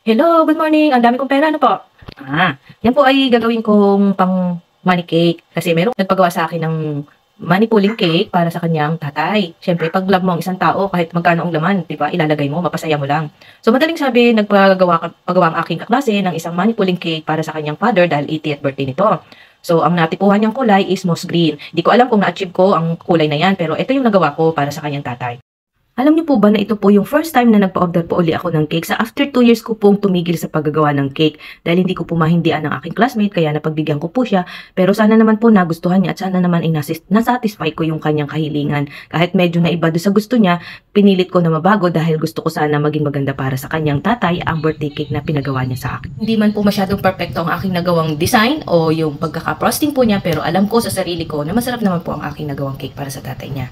Hello, good morning. Ang dami kong pera, ano po? Yan po ay gagawin kong pang money cake. Kasi merong nagpagawa sa akin ng money pulling cake para sa kanyang tatay. Siyempre, pag love mo ang isang tao, kahit magkano ang laman, di ba, ilalagay mo, mapasaya mo lang. So, madaling sabi, pagawa ang aking kaklase ng isang money pulling cake para sa kanyang father dahil 80th birthday nito. So, ang natipuhan niyang kulay is moss green. Di ko alam kung na-achieve ko ang kulay na yan, pero ito yung nagawa ko para sa kanyang tatay. Alam niyo po ba na ito po yung first time na nagpa-order po uli ako ng cake sa after 2 years ko pong tumigil sa paggagawa ng cake dahil hindi ko po mahindian ng aking classmate kaya napagbigyan ko po siya pero sana naman po nagustuhan niya at sana naman ay nasatisfy ko yung kanyang kahilingan kahit medyo naiba doon sa gusto niya pinilit ko na mabago dahil gusto ko sana maging maganda para sa kanyang tatay ang birthday cake na pinagawa niya sa akin. Hindi man po masyadong perfecto ang aking nagawang design o yung pagkaka-frosting po niya pero alam ko sa sarili ko na masarap naman po ang aking nagawang cake para sa tatay niya.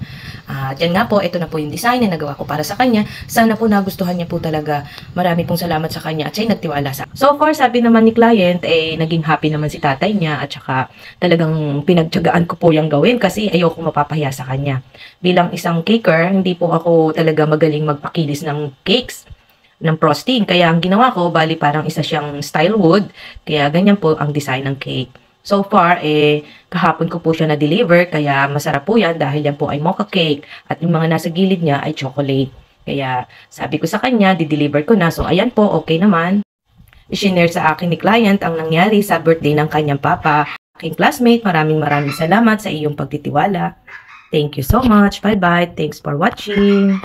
Yan nga po, ito na po yung design na nagawa ko para sa kanya. Sana po nagustuhan niya po talaga. Marami pong salamat sa kanya at siya'y nagtiwala sa. So far, sabi naman ni client, naging happy naman si tatay niya at saka talagang pinagtiyagaan ko po yung gawin kasi ayoko mapapahiya sa kanya. Bilang isang caker, hindi po ako talaga magaling magpakilis ng cakes ng frosting. Kaya ang ginawa ko, bali parang isa siyang style wood. Kaya ganyan po ang design ng cake. So far, kahapon ko po siya na-deliver, kaya masarap po yan dahil yan po ay mocha cake at yung mga nasa gilid niya ay chocolate. Kaya sabi ko sa kanya, di-deliver ko na. So ayan po, okay naman. I-share sa akin ni client ang nangyari sa birthday ng kanyang papa. Aking classmate, maraming salamat sa iyong pagtitiwala. Thank you so much. Bye-bye. Thanks for watching.